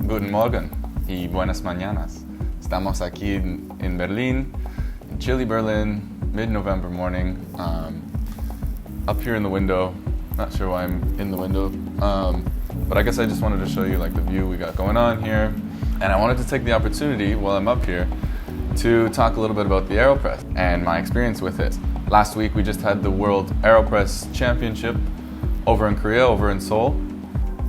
Guten Morgen y buenas mañanas. Estamos aquí in Berlin, in chilly Berlin, mid-November morning. Up here in the window, not sure why I'm in the window, but I guess I just wanted to show you like the view we got going on here. And I wanted to take the opportunity while I'm up here to talk a little bit about the Aeropress and my experience with it. Last week we just had the World Aeropress Championship over in Korea, over in Seoul.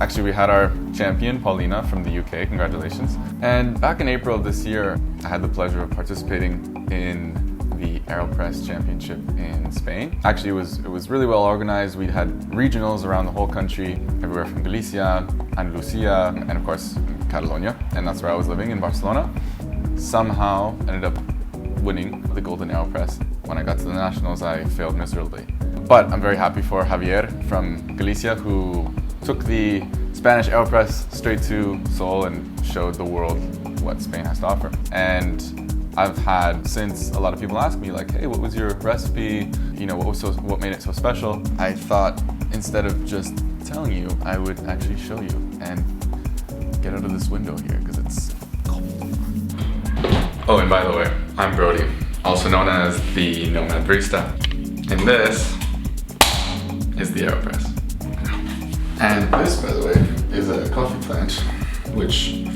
Actually, we had our champion, Paulina, from the UK, congratulations. And back in April of this year, I had the pleasure of participating in the Aeropress Championship in Spain. Actually, it was really well organized. We had regionals around the whole country, everywhere from Galicia, Andalusia, and of course, Catalonia. And that's where I was living, in Barcelona. Somehow ended up winning the Golden Aeropress. When I got to the Nationals, I failed miserably. But I'm very happy for Javier from Galicia, who took the Spanish Aeropress straight to Seoul and showed the world what Spain has to offer. And I've had, since a lot of people ask me like, hey, what was your recipe? You know, what made it so special? I thought instead of just telling you, I would actually show you and get out of this window here because it's cold. Oh, and by the way, I'm Brody, also known as the Nomad Barista. And this is the Aeropress. And this, by the way, is a coffee plant, which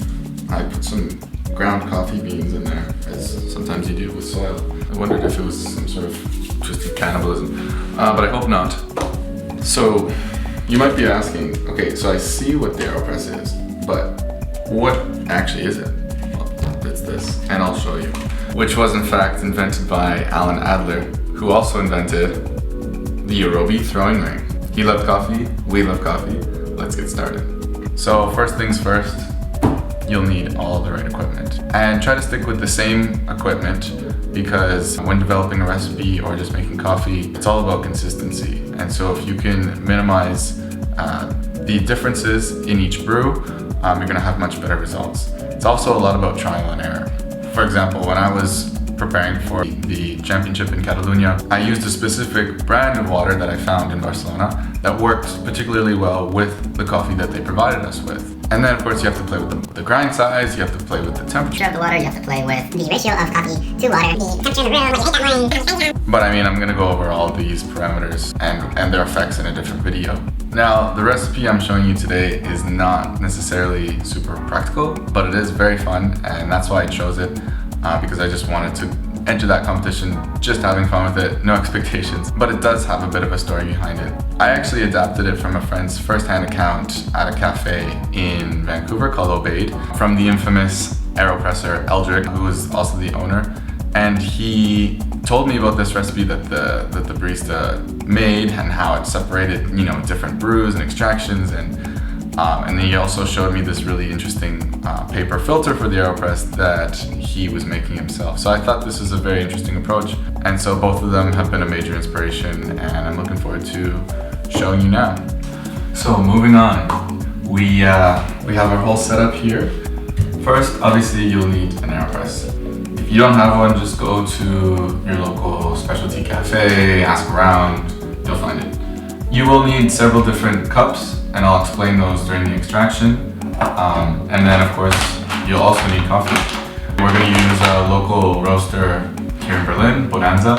I put some ground coffee beans in there, as sometimes you do with soil. I wondered if it was some sort of twisted cannibalism, but I hope not. So, you might be asking, okay, so I see what the Aeropress is, but what actually is it? Well, it's this, and I'll show you. Which was in fact invented by Alan Adler, who also invented the Aerobi throwing ring. He loved coffee, we love coffee. Let's get started. So first things first, you'll need all the right equipment. And try to stick with the same equipment because when developing a recipe or just making coffee, it's all about consistency. And so if you can minimize the differences in each brew, you're gonna have much better results. It's also a lot about trial and error. For example, when I was preparing for the championship in Catalonia, I used a specific brand of water that I found in Barcelona that worked particularly well with the coffee that they provided us with. And then of course you have to play with the grind size, you have to play with the temperature of the water, you have to play with the ratio of coffee to water, the temperature in the room, like you hate that morning. But I mean, I'm gonna go over all these parameters and their effects in a different video. Now, the recipe I'm showing you today is not necessarily super practical, but it is very fun, and that's why I chose it. Because I just wanted to enter that competition just having fun with it, no expectations. But it does have a bit of a story behind it. I actually adapted it from a friend's first-hand account at a cafe in Vancouver called Obeyed, from the infamous Aeropresser Eldrick, who is also the owner. And he told me about this recipe that the barista made and how it separated, you know, different brews and extractions, and then he also showed me this really interesting paper filter for the Aeropress that he was making himself. So I thought this was a very interesting approach, and so both of them have been a major inspiration, and I'm looking forward to showing you now. So moving on, we have our whole setup here. First, obviously, you'll need an Aeropress. If you don't have one, just go to your local specialty cafe, ask around, you'll find it. You will need several different cups, and I'll explain those during the extraction. And then of course, you'll also need coffee. We're going to use a local roaster here in Berlin, Bonanza.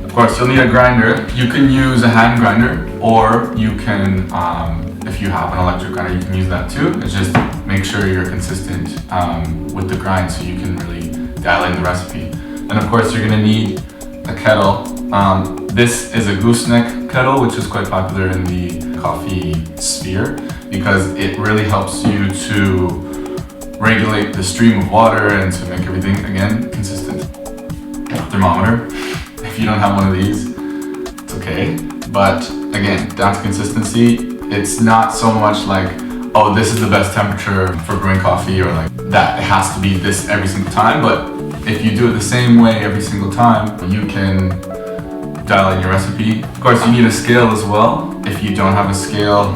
Of course, you'll need a grinder. You can use a hand grinder, or you can, if you have an electric grinder, you can use that too. It's just make sure you're consistent with the grind so you can really dial in the recipe. And of course, you're going to need a kettle. This is a gooseneck kettle, which is quite popular in the coffee sphere because it really helps you to regulate the stream of water and to make everything, again, consistent. Thermometer, if you don't have one of these, it's okay. But again, down to consistency, it's not so much like, oh, this is the best temperature for brewing coffee, or like that it has to be this every single time. But if you do it the same way every single time, you can dial in your recipe. Of course, you need a scale as well. If you don't have a scale,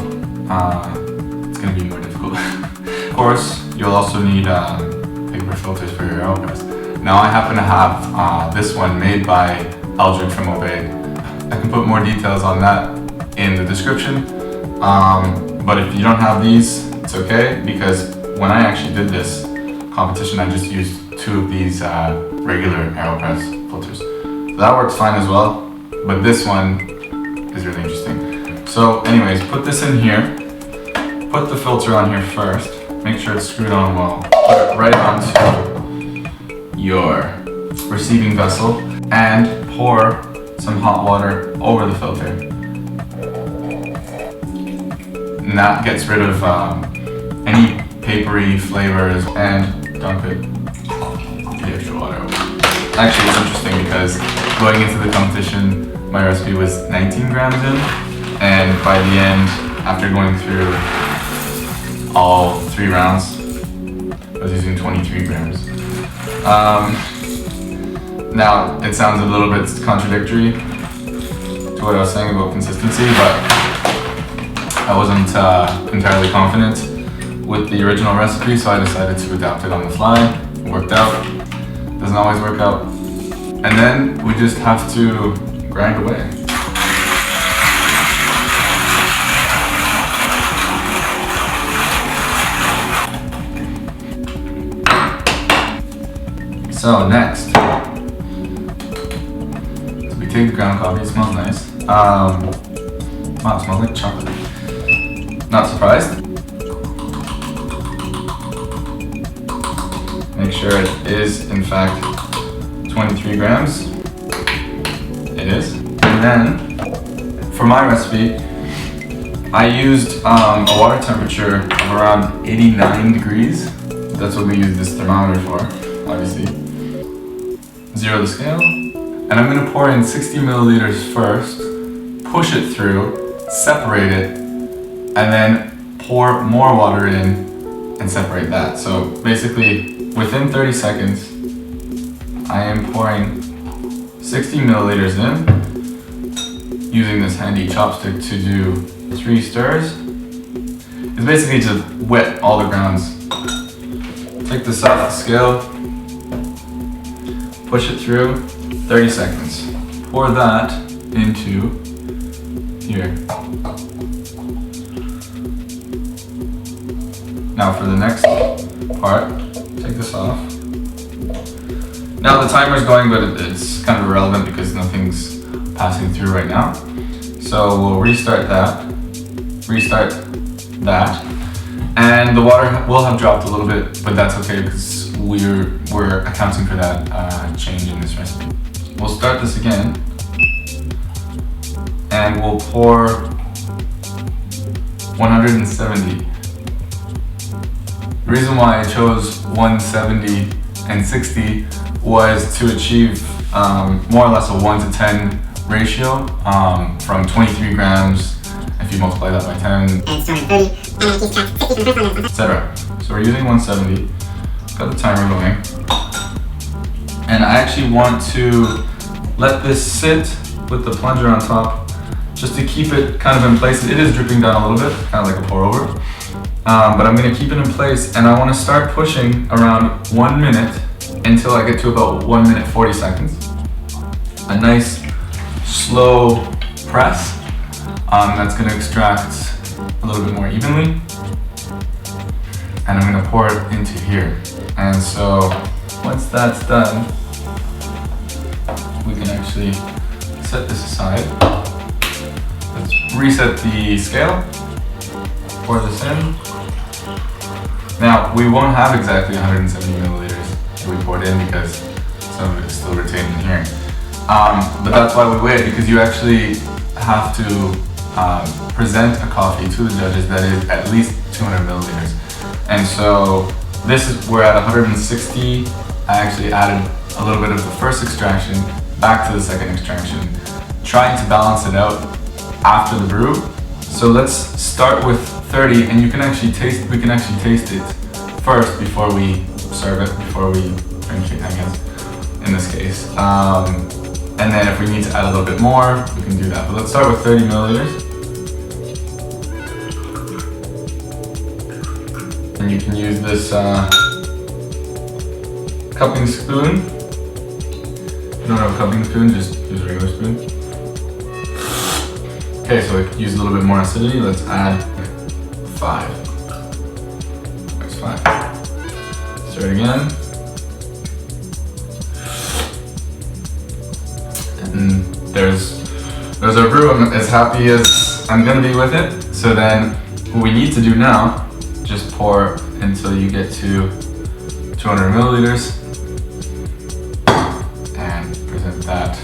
it's going to be more difficult. Of course, you'll also need paper filters for your Aeropress. Now, I happen to have this one made by Eldrick from Obey. I can put more details on that in the description. But if you don't have these, it's okay, because when I actually did this competition, I just used 2 of these regular Aeropress filters. So that works fine as well, but this one is really interesting. So anyways, put this in here, put the filter on here first, make sure it's screwed on well, put it right onto your receiving vessel, and pour some hot water over the filter. And that gets rid of any papery flavors, and dump it, the extra water. Actually, it's interesting because going into the competition, my recipe was 19 grams in, and by the end, after going through all 3 rounds, I was using 23 grams. Now, it sounds a little bit contradictory to what I was saying about consistency, but I wasn't entirely confident with the original recipe, so I decided to adapt it on the fly. It worked out. Doesn't always work out. And then we just have to grind away. So next, we take the ground coffee. It smells nice. Wow, it smells like chocolate. Not surprised. Make sure it is, in fact, 23 grams. It is. And then, for my recipe, I used a water temperature of around 89 degrees. That's what we use this thermometer for, obviously. 0 the scale. And I'm gonna pour in 60 milliliters first, push it through, separate it, and then pour more water in and separate that. So basically, within 30 seconds, I am pouring 60 milliliters in, using this handy chopstick to do 3 stirs. It's basically to wet all the grounds. Take this off the scale, push it through, 30 seconds. Pour that into here. Now for the next part, take this off. Now the timer's going, but it's kind of irrelevant because nothing's passing through right now. So we'll restart that, and the water will have dropped a little bit, but that's okay because we're accounting for that change in this recipe. We'll start this again, and we'll pour 170. The reason why I chose 170 and 60 was to achieve more or less a 1 to 10 ratio from 23 grams. If you multiply that by 10, etc. So we're using 170. Got the timer going, and I actually want to let this sit with the plunger on top, just to keep it kind of in place. It is dripping down a little bit, kind of like a pour over. But I'm going to keep it in place, and I want to start pushing around 1 minute until I get to about 1 minute 40 seconds. A nice slow press that's going to extract a little bit more evenly, and I'm going to pour it into here. And so once that's done, we can actually set this aside. Let's reset the scale, pour this in. Now, we won't have exactly 170 milliliters that we poured in because some of it is still retained in here. But that's why we wait, because you actually have to present a coffee to the judges that is at least 200 milliliters. And so we're at 160. I actually added a little bit of the first extraction back to the second extraction, trying to balance it out after the brew. So let's start with 30, and we can actually taste it first before we serve it, before we drink it, I guess, in this case. And then if we need to add a little bit more, we can do that. But let's start with 30 milliliters. And you can use this cupping spoon. If you don't have a cupping spoon, just use a regular spoon. Okay, so we could use a little bit more acidity. Let's add 5. That's fine. Stir it again. And there's our brew. I'm as happy as I'm gonna be with it. So then what we need to do now, just pour until you get to 200 milliliters and present that to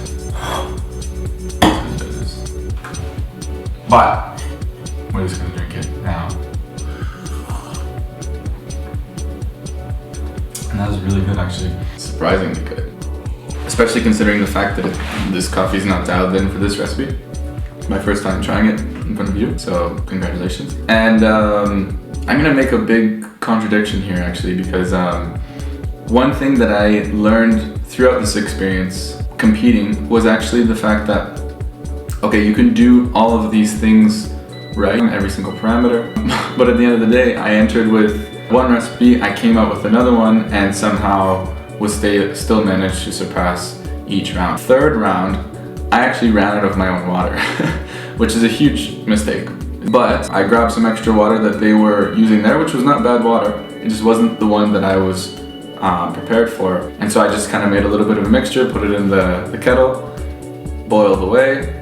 the judges. But we're just gonna drink it now. And that was really good, actually. Surprisingly good. Especially considering the fact that this coffee is not dialed in for this recipe. It's my first time trying it in front of you, so congratulations. And I'm gonna make a big contradiction here, actually, because one thing that I learned throughout this experience competing was actually the fact that, okay, you can do all of these things right, every single parameter, but at the end of the day, I entered with one recipe, I came out with another one, and somehow still managed to surpass each round. Third round, I actually ran out of my own water, which is a huge mistake. But I grabbed some extra water that they were using there, which was not bad water. It just wasn't the one that I was prepared for. And so I just kind of made a little bit of a mixture, put it in the kettle, boiled away,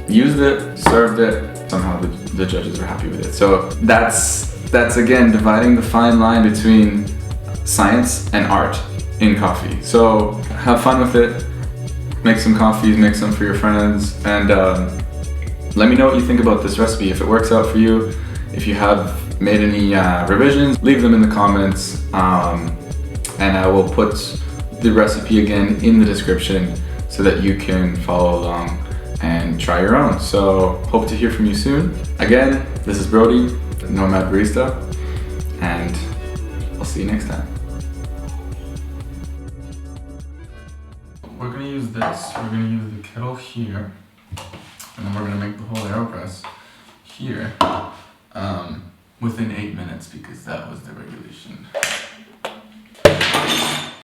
used it, served it. Somehow the judges were happy with it. So that's again dividing the fine line between science and art in coffee. So have fun with it, make some coffees, make some for your friends, and let me know what you think about this recipe. If it works out for you, if you have made any revisions, leave them in the comments, and I will put the recipe again in the description so that you can follow along and try your own. So hope to hear from you soon. Again, this is Brody, the Nomad Barista, and I'll see you next time. We're gonna use this. We're gonna use the kettle here, and then we're gonna make the whole Aeropress here within 8 minutes, because that was the regulation.